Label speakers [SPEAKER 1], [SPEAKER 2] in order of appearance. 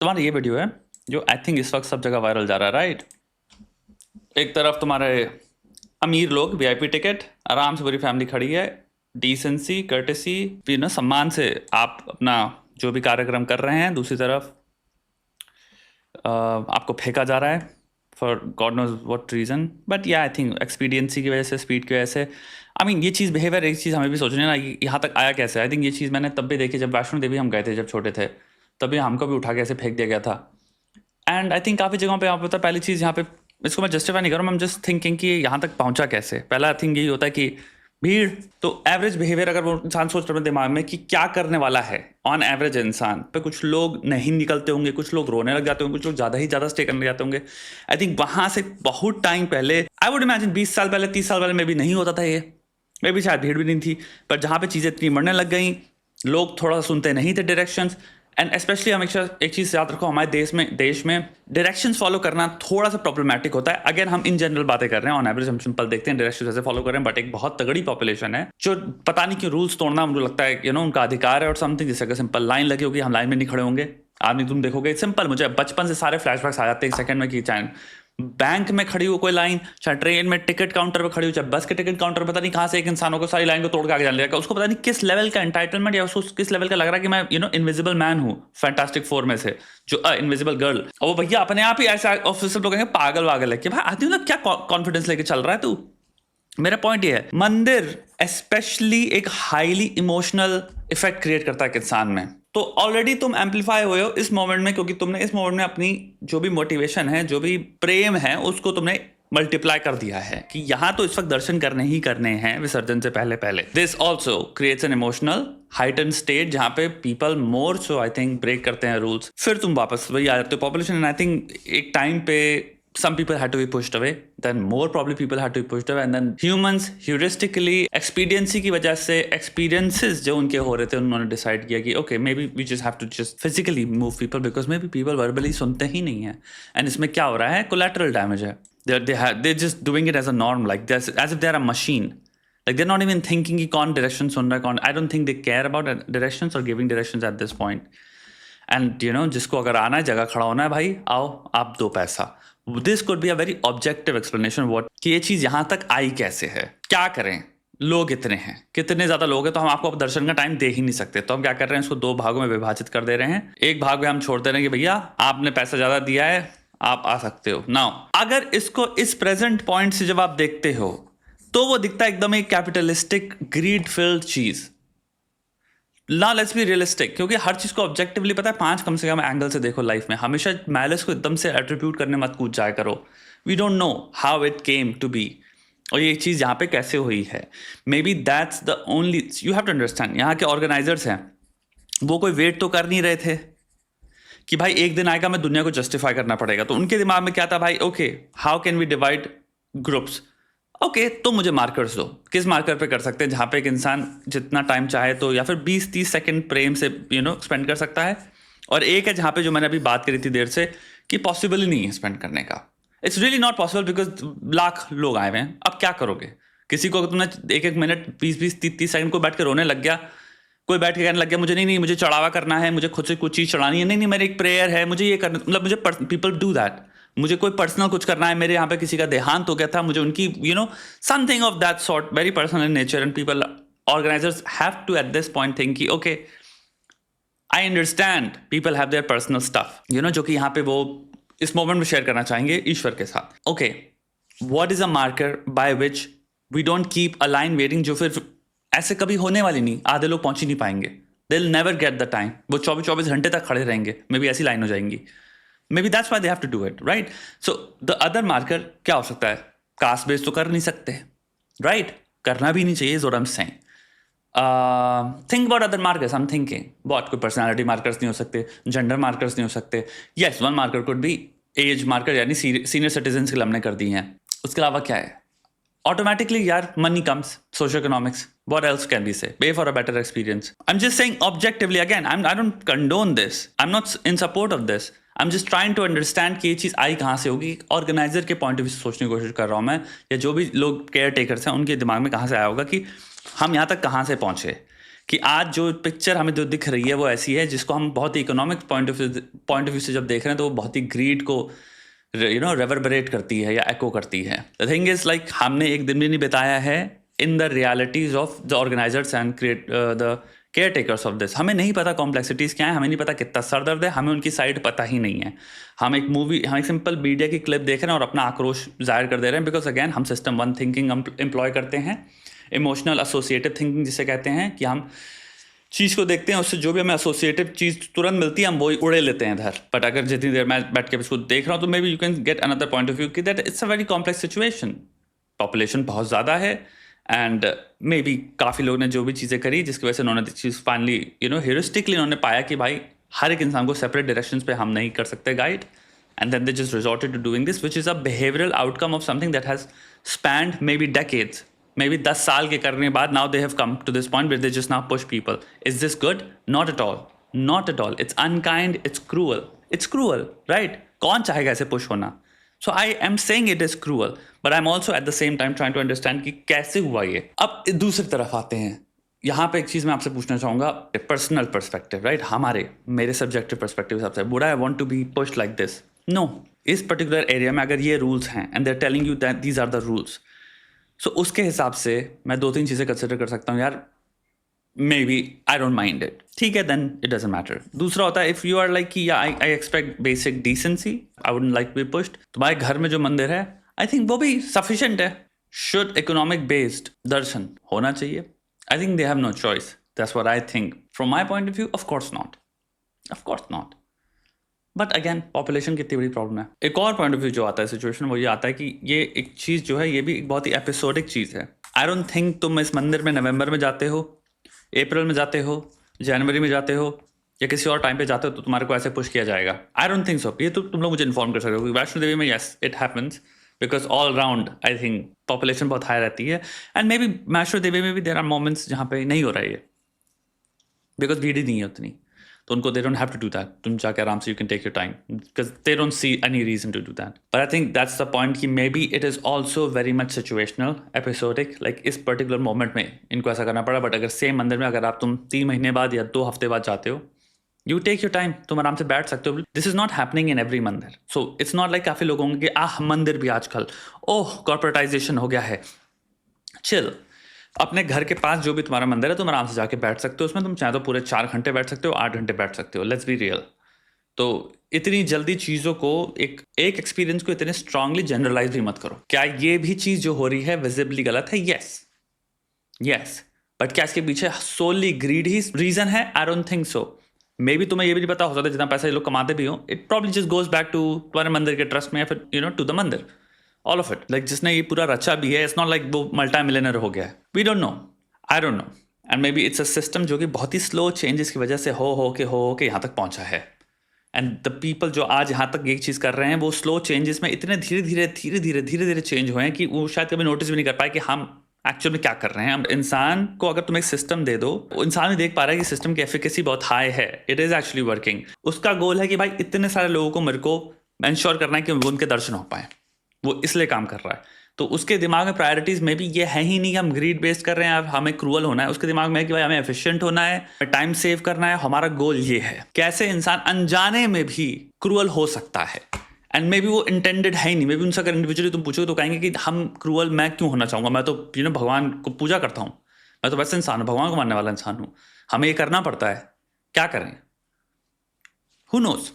[SPEAKER 1] तुम्हारा ये वीडियो है जो आई थिंक इस वक्त सब जगह वायरल जा रहा है, राइट? एक तरफ तुम्हारे अमीर लोग वीआईपी टिकट, आराम से पूरी फैमिली खड़ी है, डिसेंसी कर्टेसी भी ना, सम्मान से आप अपना जो भी कार्यक्रम कर रहे हैं। दूसरी तरफ आपको फेंका जा रहा है for God knows what reason, but या आई थिंक एक्सपीडियंसी की वजह से, स्पीड की वजह से। आई मीन ये चीज़ बिहेवियर, एक चीज़ हमें भी सोचनी है ना, यहाँ तक आया कैसे। आई थिंक ये चीज़ मैंने तब भी देखी जब वैष्णो देवी हम गए थे, जब छोटे थे, तभी हमको भी उठा के ऐसे फेंक दिया गया था। एंड आई थिंक काफ़ी जगहों पे आप पता, पहली चीज़ यहाँ पे, इसको मैं जस्टिफाई नहीं कर रहा हूँ, आई एम जस्ट थिंकिंग कि यहाँ तक पहुँचा कैसे। पहला आई थिंक यही होता है कि भीड़। तो एवरेज बिहेवियर अगर वो इंसान सोच रहे हैं दिमाग में कि क्या करने वाला है, ऑन एवरेज इंसान पे कुछ लोग नहीं निकलते होंगे, कुछ लोग रोने लग जाते होंगे, कुछ लोग ज़्यादा ही ज़्यादा स्टे करने लग जाते होंगे। आई थिंक वहाँ से बहुत टाइम पहले, आई वुड इमेजिन 20 साल पहले, 30 साल पहले में भी नहीं होता था ये, मे भी शायद भीड़ भी नहीं थी। पर जहाँ पे चीज़ें इतनी बढ़ने लग गई, लोग थोड़ा सा सुनते नहीं थे डायरेक्शंस। एंड स्पेशली हमेशा एक चीज़ याद रखो, हमारे देश में डायरेक्शंस फॉलो करना थोड़ा सा प्रॉब्लमैटिक होता है। अगर हम इन जनरल बातें कर रहे हैं, ऑन एवरेज हम सिंपल देखते हैं डायरेक्शंस ऐसे फॉलो कर रहे हैं, बट एक बहुत तगड़ी पॉपुलेशन है जो पता नहीं क्यों रूल्स तोड़ना, मुझे लगता है उनका अधिकार है और समथिंग। जैसे अगर सिंपल लाइन लगी होगी, हम लाइन में नहीं खड़े होंगे। आदमी तुम देखोगे सिंपल, मुझे बचपन से सारे फ्लैशबैक्स आ जाते हैं एक सेकंड में कि चाहे बैंक में खड़ी हो कोई लाइन, चाहे ट्रेन में टिकट काउंटर पे खड़ी हो, चाहे बस के टिकट काउंटर, पता नहीं कहाँ से एक इंसान को सारी लाइन को तोड़ के आगे जाने लगेगा। उसको पता नहीं किस लेवल का एंटाइटलमेंट, या उसको किस लेवल का लग रहा है कि मैं इनविजिबल मैन हूँ फैंटास्टिक फोर में से, जो इनविजिबल गर्ल। और वो भैया अपने आप ही ऐसा ऑफिसर लोग कहेंगे पागल वागल है कि भाई आदमी मतलब क्या कॉन्फिडेंस लेके चल रहा है तू। मेरा पॉइंट ये है, मंदिर स्पेशली एक हाईली इमोशनल इफेक्ट क्रिएट करता है इंसान में। तो ऑलरेडी तुम एम्पलीफाई हुए हो इस मोमेंट में, क्योंकि तुमने इस मोमेंट में अपनी जो भी मोटिवेशन है, जो भी प्रेम है, उसको तुमने मल्टीप्लाई कर दिया है कि यहाँ तो इस वक्त दर्शन करने ही करने हैं विसर्जन से पहले पहले। This also creates an emotional heighten state जहाँ पे people more so I think break करते हैं रूल्स। फिर तुम वापस वही आ जाते हो पॉपुलेशन। एंड आई थिंक एक टाइम पे some people had to be pushed away, then more probably people had to be pushed away, and then humans heuristically expediency की वजह से experiences जो उनके हो रहे थे, उन्होंने decide किया कि okay maybe we just have to just physically move people because maybe people verbally सुनते ही नहीं हैं। and इसमें क्या हो रहा है, collateral damage है। they're just doing it as a norm, like this, as if they're a machine, like they're not even thinking कि कौन direction सुन रहा है, कौन। I don't think they care about directions or giving directions at this point. and जिसको अगर आना है, जगह खड़ा होना है, भाई आओ, आप दो पैसा। This could be a very objective explanation what, कि ये चीज़ यहाँ तक आई कैसे है, क्या करें। लोग इतने हैं, कितने ज़्यादा लोग हैं, तो हम आपको दर्शन का टाइम दे ही नहीं सकते। तो हम क्या कर रहे हैं, इसको दो भागों में विभाजित कर दे रहे हैं। एक भाग में हम छोड़ दे रहे हैं कि भैया आपने पैसा ज़्यादा दिया है, आप आ सकते हो। नाउ अगर इसको इस प्रेजेंट पॉइंट से जब आप देखते हो, तो वो दिखता है एकदम एक कैपिटलिस्टिक ग्रीड फिल्ड चीज़। ना लेट्स बी रियलिस्टिक, क्योंकि हर चीज़ को ऑब्जेक्टिवली पता है, 5 कम से कम एंगल से देखो लाइफ में। हमेशा मैलिस को एकदम से एट्रीब्यूट करने मत कूद जाया करो। We don't know how it came to be, और ये चीज़ यहाँ पे कैसे हुई है। Maybe that's the only, you have to understand, यहाँ के ऑर्गेनाइजर्स हैं, वो कोई वेट तो कर नहीं रहे थे कि भाई एक दिन आएगा मैं दुनिया को जस्टिफाई करना पड़ेगा। तो उनके दिमाग में क्या था, भाई okay how can we divide groups. Okay तो मुझे मार्कर्स दो, किस मार्कर पे कर सकते हैं जहाँ पे एक इंसान जितना टाइम चाहे तो, या फिर 20-30 सेकंड प्रेम से स्पेंड कर सकता है। और एक है जहाँ पे जो मैंने अभी बात करी थी देर से, कि पॉसिबल ही नहीं है स्पेंड करने का। It's really not possible because lakh लोग आए हुए हैं। अब क्या करोगे, किसी को तुमने 1-1 मिनट 20-20-30 सेकंड को बैठ के रोने लग गया, कोई बैठ के कहने लग गया मुझे नहीं मुझे चढ़ावा करना है, मुझे खुद से कुछ चीज़ चढ़ानी है, नहीं मेरी एक प्रेयर है, मुझे ये करना, मतलब मुझे पीपल डू दैट, मुझे कोई पर्सनल कुछ करना है, मेरे यहाँ पे किसी का देहांत हो गया था, मुझे उनकी something of that sort, very personal in nature. And people, organizers have to at this point think कि okay I understand people have their personal stuff, जो कि यहाँ पे वो इस मोमेंट में शेयर करना चाहेंगे ईश्वर के साथ। Okay what is a marker by which we don't keep a line waiting, जो फिर ऐसे कभी होने वाली नहीं, आधे लोग पहुंच ही नहीं पाएंगे, they will never get the time, वो 24 घंटे तक खड़े रहेंगे, मे बी ऐसी लाइन हो जाएंगी। Maybe that's why they have to do it, right. So the other marker क्या हो सकता है, कास्ट बेस तो कर नहीं सकते, राइट, करना भी नहीं चाहिए, is what I am saying. Think about other markers, I am thinking बहुत, कोई पर्सनैलिटी मार्कर्स नहीं हो सकते, जेंडर मार्कर्स नहीं हो सकते। Yes one marker could be as marker, यानी सीनियर सिटीजन की हमने कर दी हैं। उसके अलावा क्या है, automatically यार money comes, socio-economics, what else can we say, pay for a better experience. I'm just saying objectively, again I don't condone this, I'm not in support of this, I'm just trying to understand कि ये चीज़ आई कहाँ से होगी। Organiser के point of view से सोचने की कोशिश कर रहा हूँ मैं, या जो भी लोग केयर टेकर्स हैं उनके दिमाग में कहाँ से आया होगा कि हम यहाँ तक कहाँ से पहुँचे, कि आज जो पिक्चर हमें जो दिख रही है वो ऐसी है जिसको हम बहुत ही इकोनॉमिक पॉइंट ऑफ व्यू से जब देख रहे हैं तो वो बहुत ही ग्रीड को रेवरबरेट करती है या एको करती है. द थिंग इज लाइक हमने एक दिन भी नहीं बिताया है in the realities of the organisers and create the caretakers of this. हमें नहीं पता कॉम्प्लेक्सिटीज़ क्या है, हमें नहीं पता कितना सर दर्द है, हमें उनकी साइड पता ही नहीं है. हम एक सिंपल मीडिया की क्लिप देख रहे हैं और अपना आक्रोश जाहिर कर दे रहे हैं बिकॉज अगेन हम सिस्टम वन थिंकिंग एम्प्लॉय करते हैं, इमोशनल एसोसिएटिव थिंकिंग जिसे कहते हैं कि हम चीज़ को देखते हैं उससे जो भी हमें एसोसिएटिव चीज़ तुरंत मिलती है हम वही उड़े लेते हैं इधर. बट अगर जितनी देर मैं बैठ के इसको देख रहा हूँ तो maybe you can get another point of view कि that it's a very complex situation. Population बहुत ज़्यादा है एंड मे बी काफ़ी लोगों ने जो भी चीज़ें करी जिसकी वजह से उन्होंने चीज़ फाइनली ह्यूरिस्टिकली उन्होंने पाया कि भाई हर एक इंसान को सेपरेट डायरेक्शंस पे हम नहीं कर सकते guide. And then they just resorted to doing this which is a behavioural outcome of something that has spanned maybe decades. Maybe 10 साल के करने के बाद now they have come to this point where they just now push people. Is this good? Not at all, not at all. It's unkind, it's cruel, right? कौन चाहेगा ऐसे push होना? So I am saying it is cruel, but I'm also at the same time trying to understand कि कैसे हुआ ये. अब दूसरी तरफ आते हैं. यहाँ पे एक चीज़ मैं आपसे पूछना चाहूँगा, पर्सनल पर्सपेक्टिव, राइट? मेरे सब्जेक्टिव पर्सपेक्टिव हिसाब से would I want to be pushed like this? No. इस पर्टिकुलर एरिया में अगर ये रूल्स हैं and they're telling you that these are the rules, so उसके हिसाब से मैं 2-3 चीज़ें कंसिडर कर सकता हूँ यार. Maybe I don't mind it. ठीक है, then it doesn't matter. दूसरा होता है if you are like कि I expect basic decency, I wouldn't like to be pushed. तुम्हारे घर में जो मंदिर है I think वो भी sufficient है. Should economic based दर्शन होना चाहिए? I think they have no choice. That's what I think. From my point of view, of course not. Of course not. But again population कितनी बड़ी प्रॉब्लम है. एक और पॉइंट ऑफ व्यू जो आता है सिचुएशन वो ये आता है कि ये एक चीज़ जो है ये भी एक बहुत ही एपिसोडिक चीज़ है. आई डोंट थिंक तुम इस मंदिर में नवंबर में जाते हो, अप्रैल में जाते हो, जनवरी में जाते हो या किसी और टाइम पे जाते हो तो तुम्हारे को ऐसे पुश किया जाएगा. I don't think so. ये तो तुम लोग मुझे इन्फॉर्म कर सकते हो. वैष्णो देवी में yes it happens because all round I think population बहुत हाई रहती है and may be Vaishno Devi में भी देर आर मोमेंट्स जहाँ पे नहीं हो रहा है बिकॉज भीड़ ही नहीं है उतनी. तो उनको they don't have to do that. तुम जाकर आराम से you can take your time because they don't see any reason to do that. But I think that's the point कि maybe it is also very much situational, episodic. Like इस particular moment में इनको ऐसा करना पड़ा. But अगर same मंदिर में अगर आप तुम 3 महीने बाद या 2 हफ्ते बाद जाते हो, यू टेक योर टाइम, तुम आराम से बैठ सकते हो. This is not happening in every mandir. So it's not like काफ़ी लोग होंगे कि मंदिर भी आजकल ओह कॉर्पोरेटाइजेशन हो गया है. चिल. अपने घर के पास जो भी तुम्हारा मंदिर है तुम आराम से जाके बैठ सकते हो उसमें. तुम चाहे तो पूरे 4 घंटे बैठ सकते हो, 8 घंटे बैठ सकते हो. Let's be real. तो इतनी जल्दी चीज़ों को एक एक्सपीरियंस को इतने स्ट्रांगली जनरलाइज भी मत करो. क्या ये भी चीज़ जो हो रही है विजिबली गलत है? यस. बट क्या इसके पीछे सोली ग्रीड ही रीजन है? I don't think so. May be तुम्हें ये भी नहीं पता हो सकता है जितना पैसा ये लोग कमाते भी हो it probably just goes back to तुम्हारे मंदिर के ट्रस्ट में या फिर to the mandir. All of it. Like जिसने ये पूरा रचा भी है, इट्स नॉट लाइक वो मल्टी मिलियनर हो गया है. We don't know. I don't know. And maybe it's a system जो कि बहुत ही स्लो चेंजेस की वजह से हो के यहाँ तक पहुँचा है. एंड द पीपल जो आज यहाँ तक ये चीज़ कर रहे हैं वो स्लो चेंजेस में इतने धीरे धीरे चेंज हुए हैं कि वो शायद कभी नोटिस भी नहीं कर पाए कि हम एक्चुअल में क्या कर रहे हैं. हम इंसान को अगर तुम एक सिस्टम दे दो, वो इंसान भी देख पा रहा है कि सिस्टम की एफिकेसी बहुत हाई है. It is actually working. उसका गोल है कि भाई इतने सारे लोगों को मेरे को इंश्योर करना है कि उनके दर्शन हो पाए. वो इसलिए काम कर रहा है. तो उसके दिमाग में प्रायोरिटीज में भी ये है ही नहीं कि हम ग्रीड बेस्ड कर रहे हैं, हमें क्रूअल होना है. उसके दिमाग में है कि भाई हमें एफिशिएंट होना है, टाइम सेव करना है. हमारा गोल ये है. कैसे इंसान अनजाने में भी क्रूअल हो सकता है एंड मे बी वो इंटेंडेड है ही नहीं. मे बी उनसे अगर इंडिविजुअली तुम पूछोगे तो कहेंगे कि हम क्रूअल मैं क्यों होना चाहूँगा, मैं तो भगवान को पूजा करता हूँ, मैं तो वैसे इंसान हूँ, भगवान को मानने वाला इंसान हूँ, हमें ये करना पड़ता है, क्या करें? Who knows.